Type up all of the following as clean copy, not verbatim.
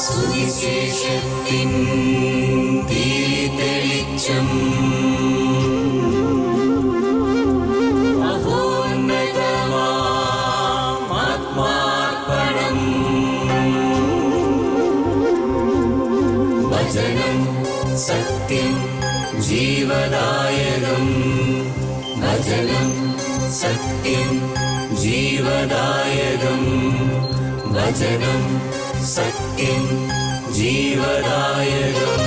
സുവിശേഷത്തിൻ തീതെളിച്ചം ആത്മാർപ്പണം വചനം സത്യം ജീവദായകം വചനം സത്യം ജീവദായകം വചനം സത്യം ജീവദായകം.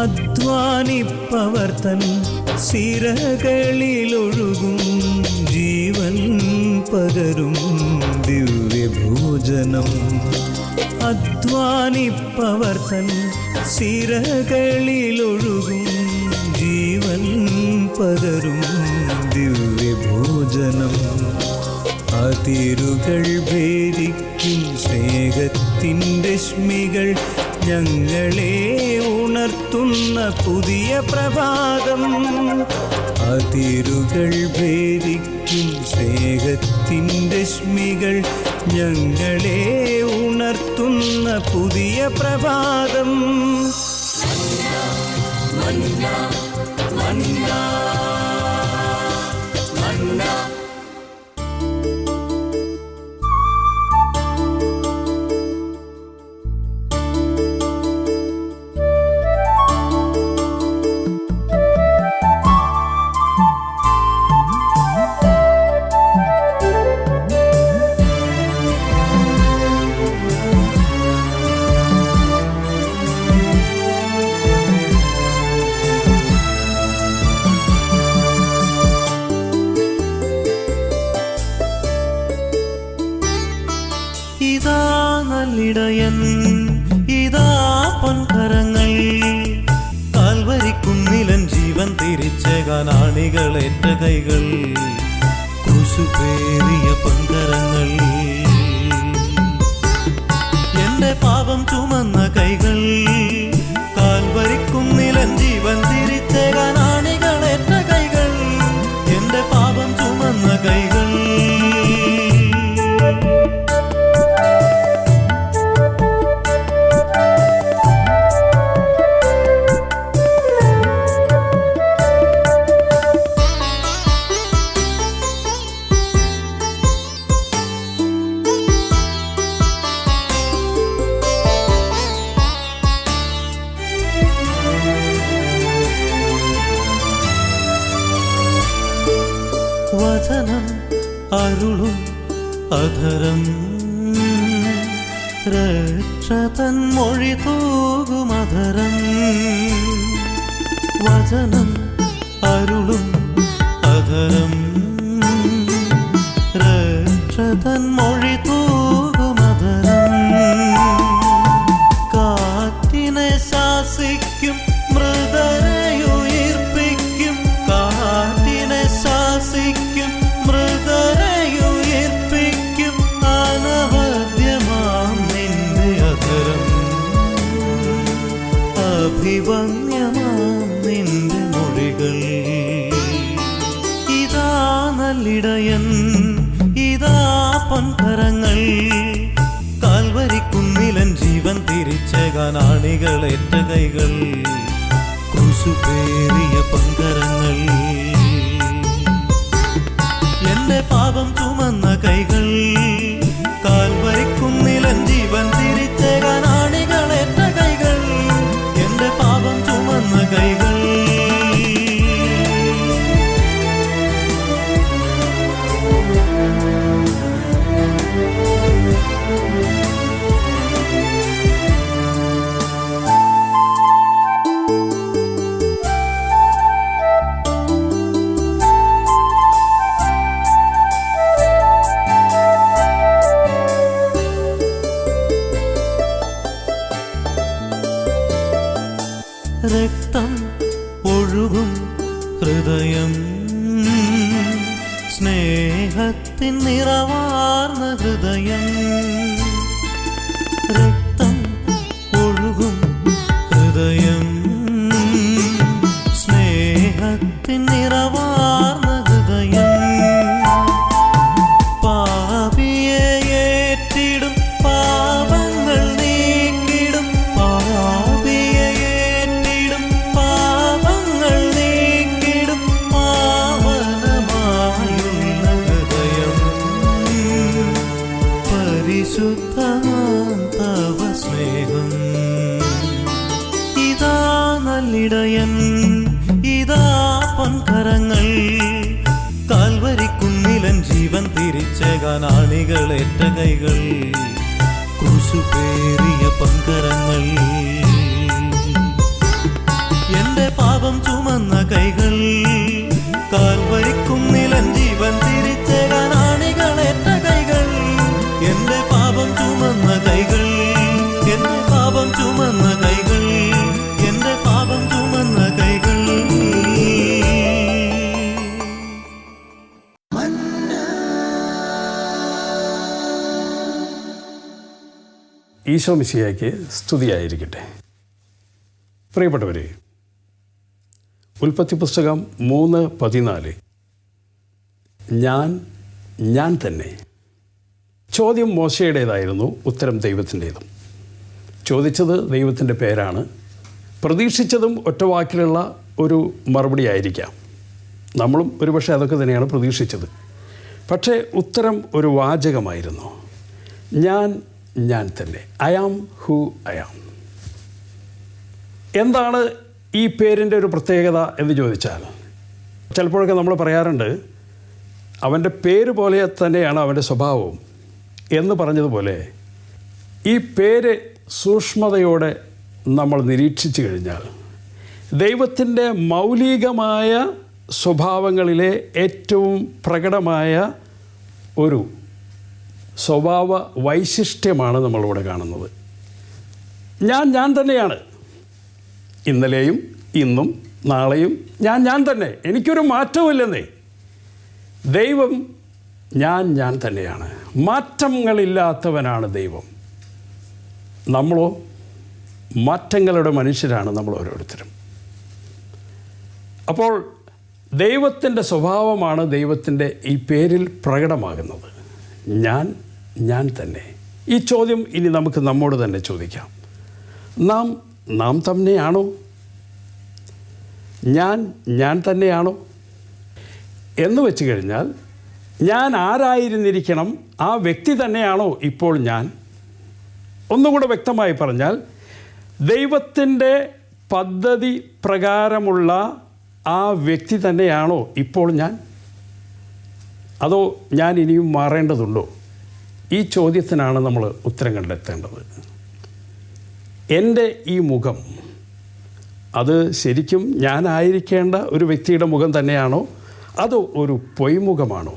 അധ്വാനിപ്പവർത്തൻ സിരകളിലൊഴുകും ജീവൻ പകരും ദിവ്യഭോജനം. അധ്വാനിപ്പവർത്തൻ സിരകളിലൊഴുകും ജീവൻ പകരും ദിവ്യഭോജനം. അതിരുകൾ ഭേദിക്കും സ്നേഹത്തിൻ രശ്മികൾ ഞങ്ങളെ ഉണർത്തുന്ന പുതിയ പ്രഭാതം. അതിരുകൾ ഭേദിക്കും സ്നേഹത്തിൻ രശ്മികൾ ഞങ്ങളെ ഉണർത്തുന്ന പുതിയ പ്രഭാതം. മന്ന മന്ന മന്ന ഇതാ നല്ലിടയൻ, ഇതാ പൊൻകരങ്ങൾ, കാൽവരിക്കുന്നിലൻ ജീവൻ തിരിച്ചേകാനാണികളേറ്റ കൈകൾ, ക്രൂശുപേറിയ പൊൻകരങ്ങൾ, എന്റെ പാപം ചുമന്ന കൈകൾ, കാൽവരിക്കുന്നിലൻ ജീവൻ തിരിച്ചേകാനാണികളേറ്റ കൈകൾ, എന്റെ പാപം ചുമന്ന കൈകൾ. വചനം അരുളും അധരം, രക്ഷതൻ മൊഴി തൂകുമധരം. വചനം അരുളും അധരം, രക്ഷതൻ മൊഴി തൂകുമധരം. കാറ്റിനെ ശാസിക്കും മൃതരെയുയിർപ്പിക്കും, കാറ്റിനെ ശാസിക്കും മൃതരെയുയിർപ്പിക്കും, അനവദ്യമാം നിന്റെ അധരം, അഭിവന്യമാം നിന്റെ മൊഴികൾ. ഇതാ നല്ലിടയൻ, ഇതാ പൊൻകരങ്ങൾ, കാൽവരിക്കുന്നിലൻ ജീവൻ തിരിച്ചേകാനാണികളേറ്റ കൈകൾ, ക്രൂശുപേറിയ പൊൻകരങ്ങൾ, എന്റെ പാപം ചുമന്ന കൈകൾ, കാൽവരിക്കുന്നിലൻ ജീവൻ തിരിച്ചേകാനാണികളേറ്റ കൈകൾ, എന്റെ പാപം ചുമന്ന കൈകൾ. രക്തം ഒഴുകും ഹൃദയം, സ്നേഹത്തിൻ നിറവാർന്ന ഹൃദയം. രക്തം ഒഴുകും ഹൃദയം, സ്നേഹത്തിൻ നിറവാർന്ന ഹൃദയം. പാപിയെ ഏറ്റിടും പാപങ്ങൾ നീക്കിടും, പാപിയെ ഏറ്റിടും പാപങ്ങൾ നീക്കിടും പാവനമായുള്ള ഹൃദയം. പരിശുദ്ധമാം തവ സ്നേഹം, ഇതാ നല്ലിടയൻ, ഇതാ പൊൻകരങ്ങൾ. കാൽവരിക്കുന്നിലൻ ജീവൻ തിരിച്ചേകാൻ ആണികളേറ്റ കൈകൾ, ക്രൂശുപേറിയ പൊൻകരങ്ങൾ. എന്റെ പാപം ചുമന്ന കൈകൾ, കാൽവരിക്കുന്നിലൻ ജീവൻ തിരിച്ചേകാൻ ആണികളേറ്റ കൈകൾ. എന്റെ പാപം ചുമന്ന കൈകൾ, എന്റെ പാപം ചുമന്ന കൈകൾ, എന്റെ പാപം ചുമന്ന കൈകൾ. ഈശോ മിശിഹായ്ക്ക് സ്തുതിയായിരിക്കട്ടെ. പ്രിയപ്പെട്ടവരെ, ഉൽപ്പത്തി പുസ്തകം 3:14, ഞാൻ തന്നെ. ചോദ്യം മോശയുടേതായിരുന്നു, ഉത്തരം ദൈവത്തിൻ്റേതും. ചോദിച്ചത് ദൈവത്തിൻ്റെ പേരാണ്, പ്രതീക്ഷിച്ചതും ഒറ്റവാക്കിലുള്ള ഒരു മറുപടി ആയിരിക്കാം. നമ്മളും ഒരുപക്ഷെ അതൊക്കെ തന്നെയാണ് പ്രതീക്ഷിച്ചത്. പക്ഷേ ഉത്തരം ഒരു വാചകമായിരുന്നു, ഞാൻ തന്നെ. I am who I am. എന്താണ് ഈ പേരിൻ്റെ ഒരു പ്രത്യേകത എന്ന് ചോദിച്ചാൽ, ചിലപ്പോഴൊക്കെ നമ്മൾ പറയാറുണ്ട്, അവൻ്റെ പേര് പോലെ തന്നെയാണ് അവൻ്റെ സ്വഭാവവും എന്ന് പറഞ്ഞതുപോലെ, ഈ പേര് സൂക്ഷ്മതയോടെ നമ്മൾ നിരീക്ഷിച്ചു കഴിഞ്ഞാൽ ദൈവത്തിൻ്റെ മൗലികമായ സ്വഭാവങ്ങളിലെ ഏറ്റവും പ്രകടമായ ഒരു സ്വഭാവ വൈശിഷ്ട്യമാണ് നമ്മളിവിടെ കാണുന്നത്. ഞാൻ തന്നെയാണ്. ഇന്നലെയും ഇന്നും നാളെയും ഞാൻ തന്നെ. എനിക്കൊരു മാറ്റമില്ലെന്നേ. ദൈവം ഞാൻ തന്നെയാണ്. മാറ്റങ്ങളില്ലാത്തവനാണ് ദൈവം. നമ്മളോ മാറ്റങ്ങളുടെ മനുഷ്യരാണ് നമ്മൾ ഓരോരുത്തരും. അപ്പോൾ ദൈവത്തിൻ്റെ സ്വഭാവമാണ് ദൈവത്തിൻ്റെ ഈ പേരിൽ പ്രകടമാകുന്നത്. ഞാൻ തന്നെ. ഈ ചോദ്യം ഇനി നമുക്ക് നമ്മോട് തന്നെ ചോദിക്കാം. നാം തന്നെയാണോ? ഞാൻ തന്നെയാണോ എന്ന് വെച്ച് കഴിഞ്ഞാൽ, ഞാൻ ആരായിരുന്നിരിക്കണം, ആ വ്യക്തി തന്നെയാണോ ഇപ്പോൾ ഞാൻ? ഒന്നുകൂടെ വ്യക്തമായി പറഞ്ഞാൽ, ദൈവത്തിൻ്റെ പദ്ധതി പ്രകാരമുള്ള ആ വ്യക്തി തന്നെയാണോ ഇപ്പോൾ ഞാൻ? അതോ ഞാൻ ഇനിയും മാറേണ്ടതുണ്ടോ? ഈ ചോദ്യത്തിനാണ് നമ്മൾ ഉത്തരം കണ്ടെത്തേണ്ടത്. എൻ്റെ ഈ മുഖം, അത് ശരിക്കും ഞാനായിരിക്കേണ്ട ഒരു വ്യക്തിയുടെ മുഖം തന്നെയാണോ, അതോ ഒരു പൊയ്മുഖമാണോ?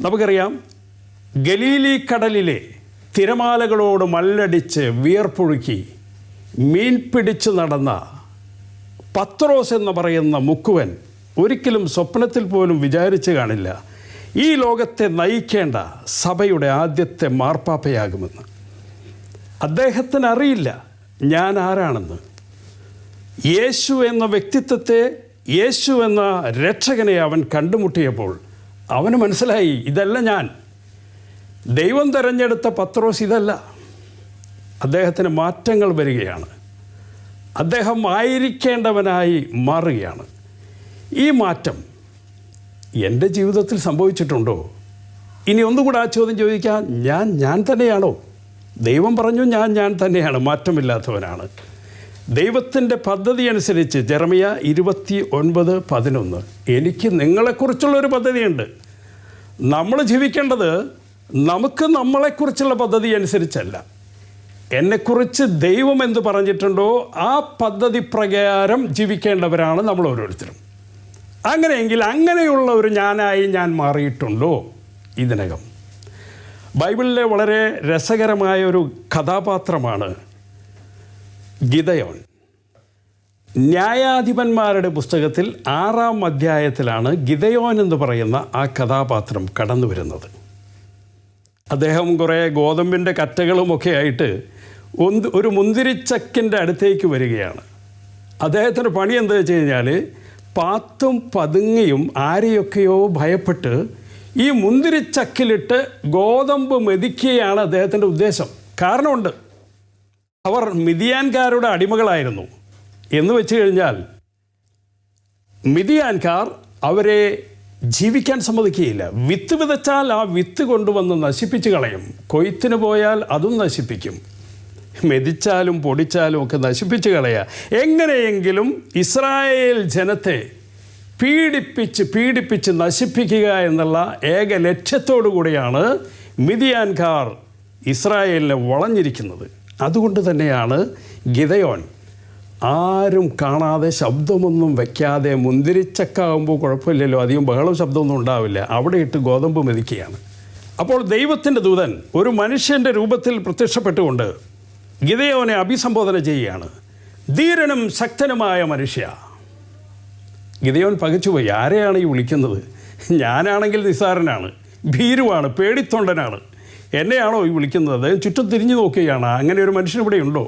നമുക്കറിയാം, ഗലീലി കടലിലെ തിരമാലകളോട് മല്ലടിച്ച് വിയർപ്പൊഴുക്കി മീൻ പിടിച്ച് നടന്ന പത്രോസ് എന്ന് പറയുന്ന മുക്കുവൻ ഒരിക്കലും സ്വപ്നത്തിൽ പോലും വിചാരിച്ചു കാണില്ല ഈ ലോകത്തെ നയിക്കേണ്ട സഭയുടെ ആദ്യത്തെ മാർപ്പാപ്പയാകുമെന്ന്. അദ്ദേഹത്തിന് അറിയില്ല ഞാൻ ആരാണെന്ന്. യേശു എന്ന വ്യക്തിത്വത്തെ, യേശു എന്ന രക്ഷകനെ അവൻ കണ്ടുമുട്ടിയപ്പോൾ അവന് മനസ്സിലായി, ഇതല്ല ഞാൻ. ദൈവം തിരഞ്ഞെടുത്ത പത്രോസ് ഇതല്ല. അദ്ദേഹത്തിന് മാറ്റങ്ങൾ വരികയാണ്. അദ്ദേഹം ആയിരിക്കേണ്ടവനായി മാറുകയാണ്. ഈ മാറ്റം എൻ്റെ ജീവിതത്തിൽ സംഭവിച്ചിട്ടുണ്ടോ? ഇനി ഒന്നുകൂടെ ആ ചോദ്യം ചോദിക്കാം, ഞാൻ തന്നെയാണോ? ദൈവം പറഞ്ഞു ഞാൻ തന്നെയാണ്, മാറ്റമില്ലാത്തവനാണ്. ദൈവത്തിൻ്റെ പദ്ധതി അനുസരിച്ച് ജെറമിയ 29:11, എനിക്ക് നിങ്ങളെക്കുറിച്ചുള്ളൊരു പദ്ധതിയുണ്ട്. നമ്മൾ ജീവിക്കേണ്ടത് നമുക്ക് നമ്മളെക്കുറിച്ചുള്ള പദ്ധതി അനുസരിച്ചല്ല. എന്നെക്കുറിച്ച് ദൈവം എന്ത് പറഞ്ഞിട്ടുണ്ടോ ആ പദ്ധതി പ്രകാരം ജീവിക്കേണ്ടവരാണ് നമ്മൾ ഓരോരുത്തരും. അങ്ങനെയെങ്കിൽ അങ്ങനെയുള്ള ഒരു ഞാനായി ഞാൻ മാറിയിട്ടുണ്ടോ ഇതിനകം? ബൈബിളിലെ വളരെ രസകരമായ ഒരു കഥാപാത്രമാണ് ഗിദെയോൻ. ന്യായാധിപന്മാരുടെ പുസ്തകത്തിൽ 6-ാം അധ്യായത്തിലാണ് ഗിദെയോൻ എന്ന് പറയുന്ന ആ കഥാപാത്രം കടന്നു വരുന്നത്. അദ്ദേഹം കുറേ ഗോതമ്പിൻ്റെ കറ്റകളുമൊക്കെ ആയിട്ട് ഒരു മുന്തിരിച്ചക്കിൻ്റെ അടുത്തേക്ക് വരികയാണ്. അദ്ദേഹത്തിൻ്റെ പണി എന്താ വെച്ച് കഴിഞ്ഞാൽ പാത്തും പതുങ്ങിയും ആരെയൊക്കെയോ ഭയപ്പെട്ട് ഈ മുന്തിരിച്ചക്കിലിട്ട് ഗോതമ്പ് മെതിക്കുകയാണ് അദ്ദേഹത്തിൻ്റെ ഉദ്ദേശം. കാരണമുണ്ട്, അവർ മിദിയാൻകാരുടെ അടിമകളായിരുന്നു. എന്ന് വെച്ച് കഴിഞ്ഞാൽ മിദിയാൻകാർ അവരെ ജീവിക്കാൻ സമ്മതിക്കുകയില്ല. വിത്ത് വിതച്ചാൽ ആ വിത്ത് കൊണ്ടുവന്ന് നശിപ്പിച്ച് കളയും. കൊയ്ത്തിന് പോയാൽ അതും നശിപ്പിക്കും. മെതിച്ചാലും പൊടിച്ചാലും ഒക്കെ നശിപ്പിച്ച് കളയുക. എങ്ങനെയെങ്കിലും ഇസ്രായേൽ ജനത്തെ പീഡിപ്പിച്ച് നശിപ്പിക്കുക എന്നുള്ള ഏക ലക്ഷ്യത്തോടു കൂടിയാണ് മിദിയാൻകാർ ഇസ്രായേലിനെ വളഞ്ഞിരിക്കുന്നത്. അതുകൊണ്ട് തന്നെയാണ് ഗിദെയോൻ ആരും കാണാതെ ശബ്ദമൊന്നും വയ്ക്കാതെ, മുന്തിരിച്ചക്കാകുമ്പോൾ കുഴപ്പമില്ലല്ലോ, അധികം ബഹളം ശബ്ദമൊന്നും ഉണ്ടാവില്ല, അവിടെ ഇട്ട് ഗോതമ്പ് മെതിക്കുകയാണ്. അപ്പോൾ ദൈവത്തിൻ്റെ ദൂതൻ ഒരു മനുഷ്യൻ്റെ രൂപത്തിൽ പ്രത്യക്ഷപ്പെട്ടുകൊണ്ട് ഗിദെയോനെ അഭിസംബോധന ചെയ്യുകയാണ്. ധീരനും ശക്തനുമായ മനുഷ്യ. ഗിദെയോൻ പകച്ചുപോയി. ആരെയാണ് ഈ വിളിക്കുന്നത്? ഞാനാണെങ്കിൽ നിസ്സാരനാണ്, ഭീരുവാണ്, പേടിത്തൊണ്ടനാണ്. എന്നെയാണോ ഈ വിളിക്കുന്നത്? അദ്ദേഹം ചുറ്റും തിരിഞ്ഞു നോക്കുകയാണ്. അങ്ങനെ ഒരു മനുഷ്യൻ ഇവിടെ ഉണ്ടോ?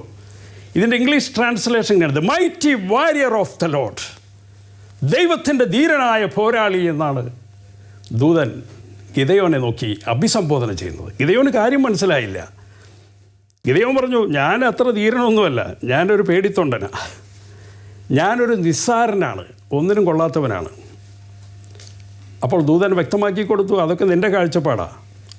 ഇതിൻ്റെ ഇംഗ്ലീഷ് ട്രാൻസ്ലേഷൻ കണ്ടത് mighty warrior of the lord, ദൈവത്തിൻ്റെ ധീരനായ പോരാളി എന്നാണ് ദൂതൻ ഗിദെയോനെ നോക്കി അഭിസംബോധന ചെയ്യുന്നത്. ഗിദെയോന് കാര്യം മനസ്സിലായില്ല. ഗിദെയോൻ പറഞ്ഞു, ഞാൻ അത്ര ധീരനൊന്നുമല്ല, ഞാനൊരു പേടിത്തൊണ്ടനാണ്, ഞാനൊരു നിസ്സാരനാണ്, ഒന്നിനും കൊള്ളാത്തവനാണ്. അപ്പോൾ ദൂതൻ വ്യക്തമാക്കി കൊടുത്തു, അതൊക്കെ നിൻ്റെ കാഴ്ചപ്പാടാണ്,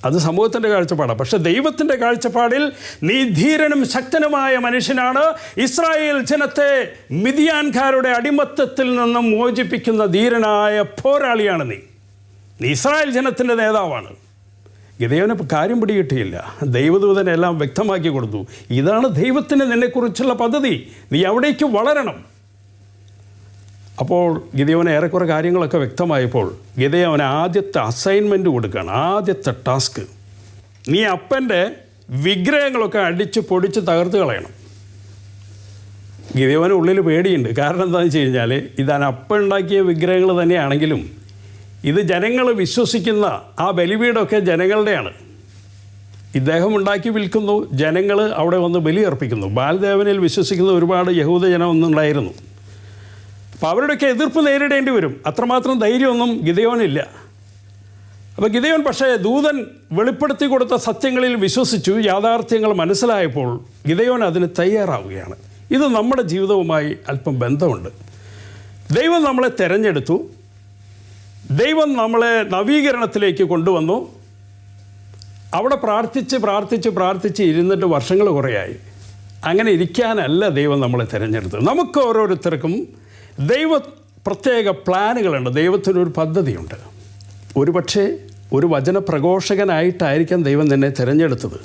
അത് സമൂഹത്തിൻ്റെ കാഴ്ചപ്പാടാണ്. പക്ഷെ ദൈവത്തിൻ്റെ കാഴ്ചപ്പാടിൽ നീ ധീരനും ശക്തനുമായ മനുഷ്യനാണ്. ഇസ്രായേൽ ജനത്തെ മിദിയാൻകാരുടെ അടിമത്തത്തിൽ നിന്നും മോചിപ്പിക്കുന്ന ധീരനായ പോരാളിയാണ് നീ. ഇസ്രായേൽ ജനത്തിൻ്റെ നേതാവാണ്. ഗിദെയോന് കാര്യം പിടികിട്ടിയില്ല. ദൈവദൂതനെല്ലാം വ്യക്തമാക്കി കൊടുത്തു. ഇതാണ് ദൈവത്തിന് നിന്നെക്കുറിച്ചുള്ള പദ്ധതി, നീ അവിടേക്ക് വളരണം. അപ്പോൾ ഗിദെയോന് ഏറെക്കുറെ കാര്യങ്ങളൊക്കെ വ്യക്തമായപ്പോൾ ഗിദെയോന് ആദ്യത്തെ അസൈൻമെൻറ്റ് കൊടുക്കുകയാണ്. ആദ്യത്തെ ടാസ്ക്, നീ അപ്പൻ്റെ വിഗ്രഹങ്ങളൊക്കെ അടിച്ച് പൊടിച്ച് തകർത്ത് കളയണം. ഗിദെയോന് ഉള്ളിൽ പേടിയുണ്ട്. കാരണം എന്താണെന്ന് വെച്ച് കഴിഞ്ഞാൽ ഇതാണ് അപ്പൻ ഉണ്ടാക്കിയ വിഗ്രഹങ്ങൾ തന്നെയാണെങ്കിലും ഇത് ജനങ്ങൾ വിശ്വസിക്കുന്ന ആ ബലിപീഠമൊക്കെ ജനങ്ങളുടെയാണ്. ഇദ്ദേഹം ഉണ്ടാക്കി വിൽക്കുന്നു, ജനങ്ങൾ അവിടെ വന്ന് ബലി അർപ്പിക്കുന്നു. ബാൽദേവനിൽ വിശ്വസിക്കുന്ന ഒരുപാട് യഹൂദ ജനം ഒന്നുണ്ടായിരുന്നു. അപ്പോൾ അവരുടെയൊക്കെ എതിർപ്പ് നേരിടേണ്ടി വരും. അത്രമാത്രം ധൈര്യമൊന്നും ഗിദെയോനില്ല. അപ്പോൾ ഗിദെയോൻ പക്ഷേ ദൂതൻ വെളിപ്പെടുത്തി കൊടുത്ത സത്യങ്ങളിൽ വിശ്വസിച്ചു. യാഥാർത്ഥ്യങ്ങൾ മനസ്സിലായപ്പോൾ ഗിദെയോൻ അതിന് തയ്യാറാവുകയാണ്. ഇത് നമ്മുടെ ജീവിതവുമായി അല്പം ബന്ധമുണ്ട്. ദൈവം നമ്മളെ തിരഞ്ഞെടുത്തു, ദൈവം നമ്മളെ നവീകരണത്തിലേക്ക് കൊണ്ടുവന്നു. അവിടെ പ്രാർത്ഥിച്ച് ഇരുന്നിട്ട് വർഷങ്ങൾ കുറേയായി. അങ്ങനെ ഇരിക്കാനല്ല ദൈവം നമ്മളെ തിരഞ്ഞെടുത്തത്. നമുക്ക് ഓരോരുത്തർക്കും പ്രത്യേക പ്ലാനുകളുണ്ട്, ദൈവത്തിനൊരു പദ്ധതിയുണ്ട്. ഒരുപക്ഷെ ഒരു വചന പ്രഘോഷകനായിട്ടായിരിക്കാം ദൈവം നിന്നെ തിരഞ്ഞെടുത്തത്,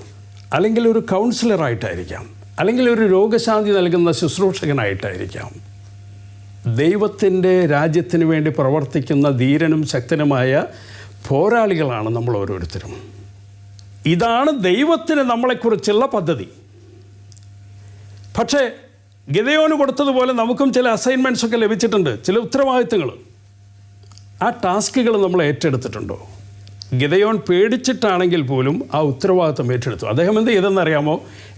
അല്ലെങ്കിൽ ഒരു കൗൺസിലറായിട്ടായിരിക്കാം, അല്ലെങ്കിൽ ഒരു രോഗശാന്തി നൽകുന്ന ശുശ്രൂഷകനായിട്ടായിരിക്കാം. ദൈവത്തിൻ്റെ രാജ്യത്തിന് വേണ്ടി പ്രവർത്തിക്കുന്ന ധീരനും ശക്തനുമായ പോരാളികളാണ് നമ്മൾ ഓരോരുത്തരും. ഇതാണ് ദൈവത്തിന് നമ്മളെക്കുറിച്ചുള്ള പദ്ധതി. പക്ഷേ ഗിദെയോന് കൊടുത്തതുപോലെ നമുക്കും ചില അസൈൻമെൻറ്റ്സൊക്കെ ലഭിച്ചിട്ടുണ്ട്, ചില ഉത്തരവാദിത്തങ്ങൾ. ആ ടാസ്കുകൾ നമ്മൾ ഏറ്റെടുത്തിട്ടുണ്ടോ? ഗിദെയോൻ പേടിച്ചിട്ടാണെങ്കിൽ പോലും ആ ഉത്തരവാദിത്തം ഏറ്റെടുത്തു. അദ്ദേഹം എന്ത് ചെയ്തെന്നറിയാമോ?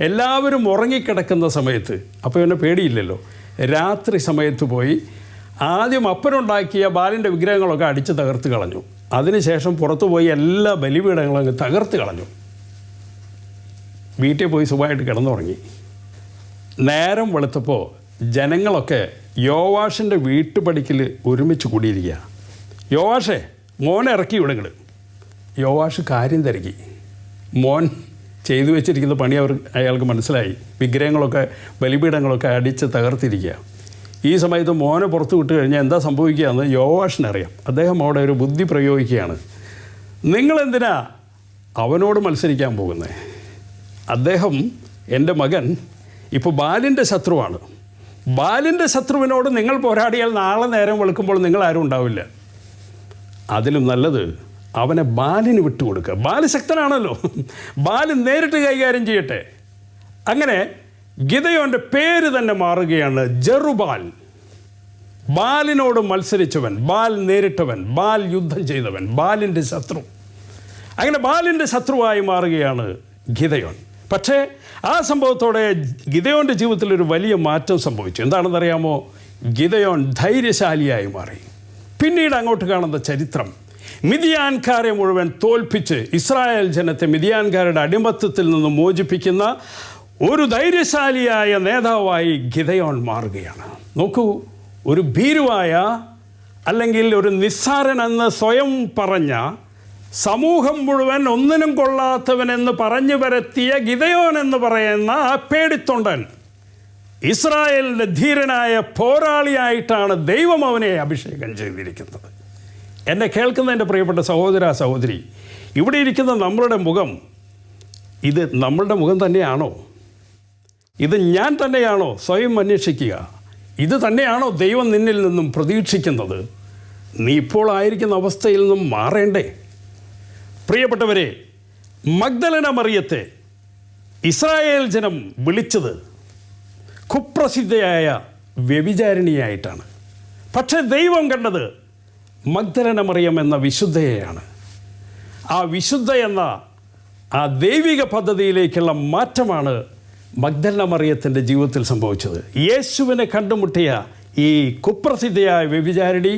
എല്ലാവരും ഉറങ്ങിക്കിടക്കുന്ന സമയത്ത്, അപ്പോൾ എന്നെ പേടിയില്ലല്ലോ, രാത്രി സമയത്ത് പോയി ആദ്യം അപ്പനുണ്ടാക്കിയ ബാലിൻ്റെ വിഗ്രഹങ്ങളൊക്കെ അടിച്ച് തകർത്ത് കളഞ്ഞു. അതിനുശേഷം പുറത്തു പോയി എല്ലാ ബലിപീഠങ്ങളും അങ്ങ് തകർത്ത് കളഞ്ഞു. വീട്ടിൽ പോയി സുഖമായിട്ട് കിടന്നുറങ്ങി. നേരം വെളുത്തപ്പോൾ ജനങ്ങളൊക്കെ യോവാഷിൻ്റെ വീട്ടുപടിക്കൽ ഒരുമിച്ച് കൂടിയിരിക്കുക. യോവാഷേ, മോനെ ഇറക്കി വിടങ്ങട്. യോവാഷ് കാര്യം തിരക്കി. മോൻ ചെയ്തു വെച്ചിരിക്കുന്ന പണി അയാൾക്ക് മനസ്സിലായി. വിഗ്രഹങ്ങളൊക്കെ ബലിപീഠങ്ങളൊക്കെ അടിച്ച് തകർത്തിരിക്കുക. ഈ സമയത്ത് മോനെ പുറത്ത് വിട്ട് കഴിഞ്ഞാൽ എന്താ സംഭവിക്കുകയെന്ന് യോവാഷിനറിയാം. അദ്ദേഹം അവിടെ ഒരു ബുദ്ധി പ്രയോഗിക്കുകയാണ്. നിങ്ങളെന്തിനാ അവനോട് മത്സരിക്കാൻ പോകുന്നത്? അദ്ദേഹം, എൻ്റെ മകൻ, ഇപ്പോൾ ബാലിൻ്റെ ശത്രുവാണ്. ബാലിൻ്റെ ശത്രുവിനോട് നിങ്ങൾ പോരാടിയാൽ നാളെ നേരം വെളുക്കുമ്പോൾ നിങ്ങളാരും ഉണ്ടാവില്ല. അതിലും നല്ലത് അവനെ ബാലിന് വിട്ടുകൊടുക്കുക. ബാല് ശക്തനാണല്ലോ, ബാല് നേരിട്ട് കൈകാര്യം ചെയ്യട്ടെ. അങ്ങനെ ഗിദെയോൻ്റെ പേര് തന്നെ മാറുകയാണ് ജെറുബാൽ. ബാലിനോട് മത്സരിച്ചവൻ, ബാൽ നേരിട്ടവൻ, ബാൽ യുദ്ധം ചെയ്തവൻ, ബാലിൻ്റെ ശത്രു. അങ്ങനെ ബാലിൻ്റെ ശത്രുവായി മാറുകയാണ് ഗിദെയോൻ. പക്ഷേ ആ സംഭവത്തോടെ ഗിദെയോൻ്റെ ജീവിതത്തിൽ ഒരു വലിയ മാറ്റം സംഭവിച്ചു. എന്താണെന്നറിയാമോ? ഗിദെയോൻ ധൈര്യശാലിയായി മാറി. പിന്നീട് അങ്ങോട്ട് കാണുന്ന ചരിത്രം, മിദിയാൻകാരെ മുഴുവൻ തോൽപ്പിച്ച് ഇസ്രായേൽ ജനത്തെ മിദിയാൻകാരുടെ അടിമത്തത്തിൽ നിന്ന് മോചിപ്പിക്കുന്ന ഒരു ധൈര്യശാലിയായ നേതാവായി ഗിദെയോൻ മാറുകയാണ്. നോക്കൂ, ഒരു ഭീരുവായ അല്ലെങ്കിൽ ഒരു നിസ്സാരനെന്ന് സ്വയം പറഞ്ഞ, സമൂഹം മുഴുവൻ ഒന്നിനും കൊള്ളാത്തവനെന്ന് പറഞ്ഞു വരത്തിയ ഗിദെയോൻ എന്ന് പറയുന്ന ആ പേടിത്തൊണ്ടൻ ഇസ്രായേലിൻ്റെ ധീരനായ പോരാളിയായിട്ടാണ് ദൈവം അവനെ അഭിഷേകം ചെയ്തിരിക്കുന്നത്. എന്നെ കേൾക്കുന്ന എൻ്റെ പ്രിയപ്പെട്ട സഹോദര സഹോദരി, ഇവിടെ ഇരിക്കുന്ന നമ്മളുടെ മുഖം, ഇത് നമ്മളുടെ മുഖം തന്നെയാണോ? ഇത് ഞാൻ തന്നെയാണോ? സ്വയം അന്വേഷിക്കുക. ഇത് തന്നെയാണോ ദൈവം നിന്നിൽ നിന്നും പ്രതീക്ഷിക്കുന്നത്? നീ ഇപ്പോൾ ആയിരിക്കുന്ന അവസ്ഥയിൽ നിന്നും മാറേണ്ടേ? പ്രിയപ്പെട്ടവരെ, മഗ്ദലന മറിയത്തെ ഇസ്രായേൽ ജനം വിളിച്ചത് കുപ്രസിദ്ധയായ വ്യഭിചാരിണിയായിട്ടാണ്. പക്ഷേ ദൈവം കണ്ടത് മഗ്ദലന മറിയം എന്ന വിശുദ്ധയെയാണ്. ആ വിശുദ്ധ എന്ന ആ ദൈവിക പദ്ധതിയിലേക്കുള്ള മാറ്റമാണ് മഗ്ദലന മറിയത്തിൻ്റെ ജീവിതത്തിൽ സംഭവിച്ചത്. യേശുവിനെ കണ്ടുമുട്ടിയ ഈ കുപ്രസിദ്ധയായ വ്യഭിചാരിണി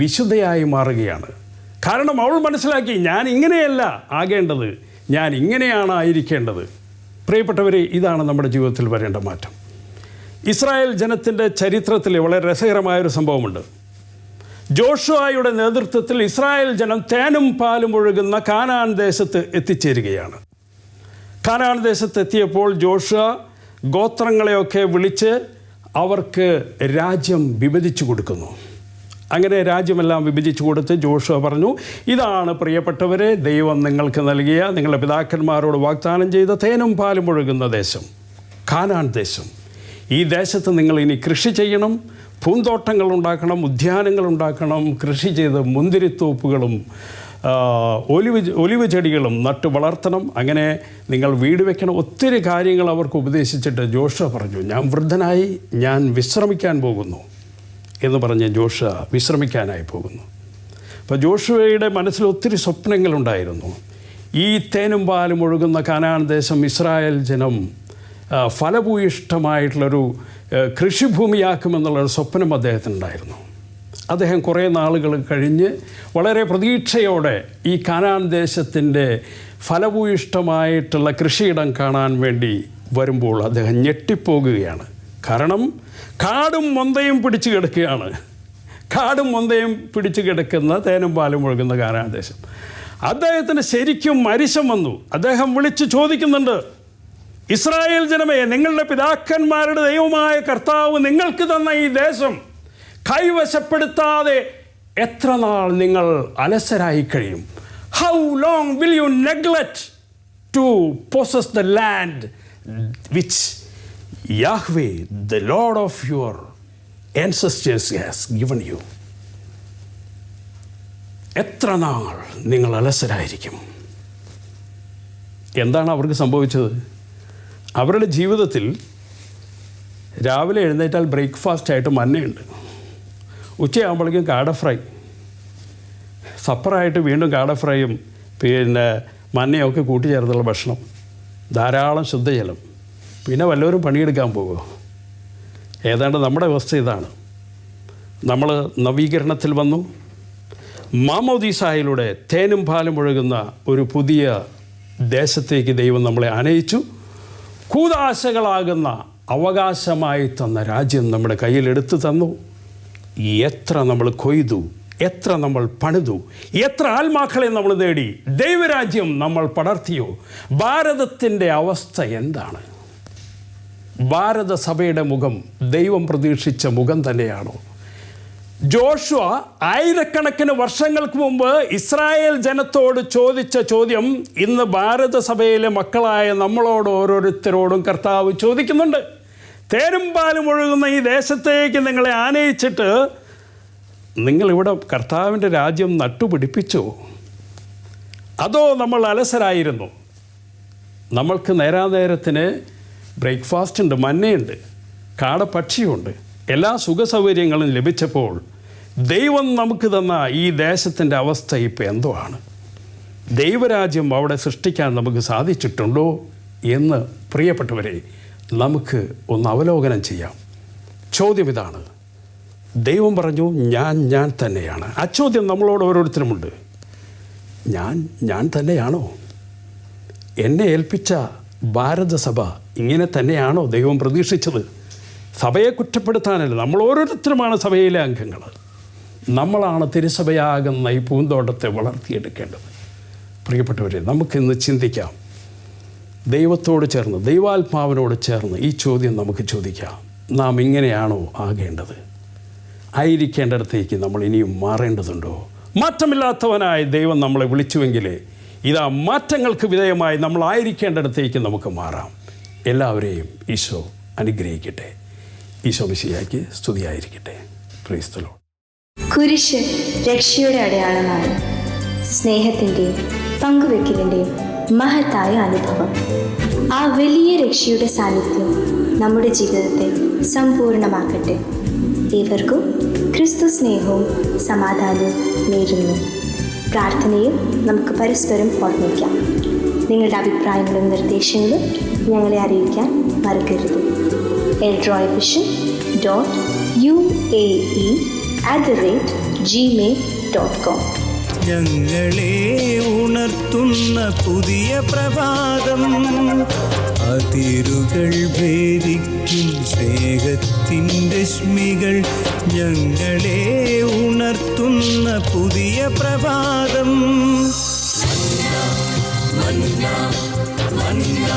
വിശുദ്ധയായി മാറുകയാണ്. കാരണം അവൾ മനസ്സിലാക്കി, ഞാൻ ഇങ്ങനെയല്ല ആകേണ്ടത്, ഞാൻ ഇങ്ങനെയാണ് ആയിരിക്കേണ്ടത്. പ്രിയപ്പെട്ടവരെ, ഇതാണ് നമ്മുടെ ജീവിതത്തിൽ വരേണ്ട മാറ്റം. ഇസ്രായേൽ ജനത്തിൻ്റെ ചരിത്രത്തിൽ വളരെ രസകരമായൊരു സംഭവമുണ്ട്. ജോഷുവയുടെ നേതൃത്വത്തിൽ ഇസ്രായേൽ ജനം തേനും പാലും ഒഴുകുന്ന കാനാൻ ദേശത്ത് എത്തിച്ചേരുകയാണ്. കാനാൻ ദേശത്ത് എത്തിയപ്പോൾ ജോഷുവ ഗോത്രങ്ങളെയൊക്കെ വിളിച്ച് അവർക്ക് രാജ്യം വിഭജിച്ചു കൊടുക്കുന്നു. അങ്ങനെ രാജ്യമെല്ലാം വിഭജിച്ചു കൊടുത്ത് ജോഷുവ പറഞ്ഞു, ഇതാണ് പ്രിയപ്പെട്ടവരെ ദൈവം നിങ്ങൾക്ക് നൽകിയ, നിങ്ങളുടെ പിതാക്കന്മാരോട് വാഗ്ദാനം ചെയ്ത തേനും പാലും ഒഴുകുന്ന ദേശം, കാനാൻ ദേശം. ഈ ദേശത്ത് നിങ്ങൾ ഇനി കൃഷി ചെയ്യണം, പൂന്തോട്ടങ്ങൾ ഉണ്ടാക്കണം, ഉദ്യാനങ്ങൾ ഉണ്ടാക്കണം, കൃഷി ചെയ്ത് മുന്തിരിത്തോപ്പുകളും ഒലിവ് ചെടികളും നട്ട് വളർത്തണം. അങ്ങനെ നിങ്ങൾ വീട് വെക്കണം. ഒത്തിരി കാര്യങ്ങൾ അവർക്ക് ഉപദേശിച്ചിട്ട് ജോഷുവ പറഞ്ഞു, ഞാൻ വൃദ്ധനായി, ഞാൻ വിശ്രമിക്കാൻ പോകുന്നു എന്ന് പറഞ്ഞ് ജോഷുവ വിശ്രമിക്കാനായി പോകുന്നു. അപ്പോൾ ജോഷുവയുടെ മനസ്സിൽ ഒത്തിരി സ്വപ്നങ്ങളുണ്ടായിരുന്നു. ഈ തേനും പാലും ഒഴുകുന്ന കാനാൻ ദേശം ഇസ്രായേൽ ജനം ഫലഭൂയിഷ്ടമായിട്ടുള്ളൊരു കൃഷിഭൂമിയാക്കുമെന്നുള്ളൊരു സ്വപ്നം അദ്ദേഹത്തിനുണ്ടായിരുന്നു. അദ്ദേഹം കുറേ നാളുകൾ കഴിഞ്ഞ് വളരെ പ്രതീക്ഷയോടെ ഈ കാനാൻ ദേശത്തിൻ്റെ ഫലഭൂയിഷ്ടമായിട്ടുള്ള കൃഷിയിടം കാണാൻ വേണ്ടി വരുമ്പോൾ അദ്ദേഹം ഞെട്ടിപ്പോകുകയാണ്. കാരണം കാടും മൊന്തയും പിടിച്ചു കിടക്കുകയാണ്. കാടും മൊന്തയും പിടിച്ചു കിടക്കുന്ന തേനും പാലും ഒഴുകുന്ന കാനാൻ ദേശം. അദ്ദേഹത്തിന് ശരിക്കും അരിശം വന്നു. അദ്ദേഹം വിളിച്ച് ചോദിക്കുന്നുണ്ട്, ഇസ്രായേൽ ജനമേ, നിങ്ങളുടെ പിതാക്കന്മാരുടെ ദൈവമായ കർത്താവ് നിങ്ങൾക്ക് തന്ന ഈ ദേശം കൈവശപ്പെടുത്താതെ എത്ര നാൾ നിങ്ങൾ അലസരായി കഴിയും? How long will you neglect to possess the land which Yahweh, the Lord of your ancestors has given you? എത്ര നാൾ നിങ്ങൾ അലസരായിരിക്കും? എന്താണ് അവർക്ക് സംഭവിച്ചത്? അവരുടെ ജീവിതത്തിൽ രാവിലെ എഴുന്നേറ്റാൽ ബ്രേക്ക്ഫാസ്റ്റായിട്ട് മന്നയുണ്ട്, ഉച്ചയാകുമ്പോഴേക്കും കാട ഫ്രൈ, സപ്പറായിട്ട് വീണ്ടും കാട ഫ്രൈയും പിന്നെ മന്നയൊക്കെ കൂട്ടിച്ചേർത്തുള്ള ഭക്ഷണം, ധാരാളം ശുദ്ധജലം, പിന്നെ വല്ലവരും പണിയെടുക്കാൻ പോകുമോ? ഏതാണ്ട് നമ്മുടെ അവസ്ഥ ഇതാണ്. നമ്മൾ നവീകരണത്തിൽ വന്നു, മാമോദീസായിലൂടെ തേനും പാലും ഒഴുകുന്ന ഒരു പുതിയ ദേശത്തേക്ക് ദൈവം നമ്മളെ ആനയിച്ചു. കൂതാശകളാകുന്ന അവകാശമായി തന്ന രാജ്യം നമ്മുടെ കയ്യിലെടുത്തു തന്നു. എത്ര നമ്മൾ കൊയ്തു, എത്ര നമ്മൾ പണിതു, എത്ര ആത്മാക്കളെ നമ്മൾ നേടി, ദൈവരാജ്യം നമ്മൾ പടർത്തിയോ? ഭാരതത്തിൻ്റെ അവസ്ഥ എന്താണ്? ഭാരത സഭയുടെ മുഖം ദൈവം പ്രതീക്ഷിച്ച മുഖം തന്നെയാണോ? ജോഷുവ ആയിരക്കണക്കിന് വർഷങ്ങൾക്ക് മുമ്പ് ഇസ്രായേൽ ജനത്തോട് ചോദിച്ച ചോദ്യം ഇന്ന് ഭാരതസഭയിലെ മക്കളായ നമ്മളോട് ഓരോരുത്തരോടും കർത്താവ് ചോദിക്കുന്നുണ്ട്. തേനും പാലും ഒഴുകുന്ന ഈ ദേശത്തേക്ക് നിങ്ങളെ ആനയിച്ചിട്ട് നിങ്ങളിവിടെ കർത്താവിൻ്റെ രാജ്യം നട്ടുപിടിപ്പിച്ചോ? അതോ നമ്മൾ അലസരായിരുന്നു? നമ്മൾക്ക് നേരാനേരത്തിന് ബ്രേക്ക്ഫാസ്റ്റ് ഉണ്ട്, മന്നയുണ്ട്, കാടപ്പക്ഷിയുണ്ട്, എല്ലാ സുഖസൗകര്യങ്ങളും ലഭിച്ചപ്പോൾ ദൈവം നമുക്ക് തന്ന ഈ ദേശത്തിൻ്റെ അവസ്ഥ ഇപ്പോൾ എന്തോ ആണ്? ദൈവരാജ്യം അവിടെ സൃഷ്ടിക്കാൻ നമുക്ക് സാധിച്ചിട്ടുണ്ടോ എന്ന് പ്രിയപ്പെട്ടവരെ നമുക്ക് ഒന്ന് അവലോകനം ചെയ്യാം. ചോദ്യം ഇതാണ്. ദൈവം പറഞ്ഞു, ഞാൻ തന്നെയാണ്. ആ ചോദ്യം നമ്മളോട് ഓരോരുത്തരുമുണ്ട്. ഞാൻ തന്നെയാണോ? എന്നെ ഏൽപ്പിച്ച ഭാരതസഭ ഇങ്ങനെ തന്നെയാണോ ദൈവം പ്രതീക്ഷിച്ചത്? സഭയെ കുറ്റപ്പെടുത്താനല്ല, നമ്മൾ ഓരോരുത്തരുമാണ് സഭയിലെ അംഗങ്ങൾ. നമ്മളാണ് തിരുസഭയാകുന്ന ഈ പൂന്തോട്ടത്തെ വളർത്തിയെടുക്കേണ്ടത്. പ്രിയപ്പെട്ടവരെ, നമുക്കിന്ന് ചിന്തിക്കാം. ദൈവത്തോട് ചേർന്ന്, ദൈവാത്മാവിനോട് ചേർന്ന് ഈ ചോദ്യം നമുക്ക് ചോദിക്കാം. നാം ഇങ്ങനെയാണോ ആകേണ്ടത്? ആയിരിക്കേണ്ടിടത്തേക്ക് നമ്മൾ ഇനിയും മാറേണ്ടതുണ്ടോ? മാറ്റമില്ലാത്തവനായി ദൈവം നമ്മളെ വിളിച്ചുവെങ്കിൽ ഇതാ മാറ്റങ്ങൾക്ക് വിധേയമായി നമ്മളായിരിക്കേണ്ടിടത്തേക്ക് നമുക്ക് മാറാം. എല്ലാവരെയും ഈശോ അനുഗ്രഹിക്കട്ടെ. ഈശോ മിശിഹായ്ക്ക് സ്തുതിയായിരിക്കട്ടെ. Praise the Lord. കുരിശ് രക്ഷയുടെ അടയാളമാണ്. സ്നേഹത്തിൻ്റെയും പങ്കുവെക്കലിൻ്റെയും മഹത്തായ അനുഭവം. ആ വലിയ രക്ഷയുടെ സാന്നിധ്യം നമ്മുടെ ജീവിതത്തെ സമ്പൂർണ്ണമാക്കട്ടെ. ഏവർക്കും ക്രിസ്തു സ്നേഹവും സമാധാനവും നേരുന്നു. പ്രാർത്ഥനയിൽ നമുക്ക് പരസ്പരം ഓർമ്മിക്കാം. നിങ്ങളുടെ അഭിപ്രായങ്ങളും നിർദ്ദേശങ്ങളും ഞങ്ങളെ അറിയിക്കാൻ മറക്കരുത്. eldroyvision.uae@gmail.com. ഞങ്ങളെ ഉണർത്തുന്ന പുതിയ പ്രഭാതം, അതിരുകൾ ഭേദിക്കും സ്നേഹത്തിൻ്റെ രശ്മികൾ. ഞങ്ങളെ ഉണർത്തുന്ന പുതിയ പ്രഭാതം. മന്ന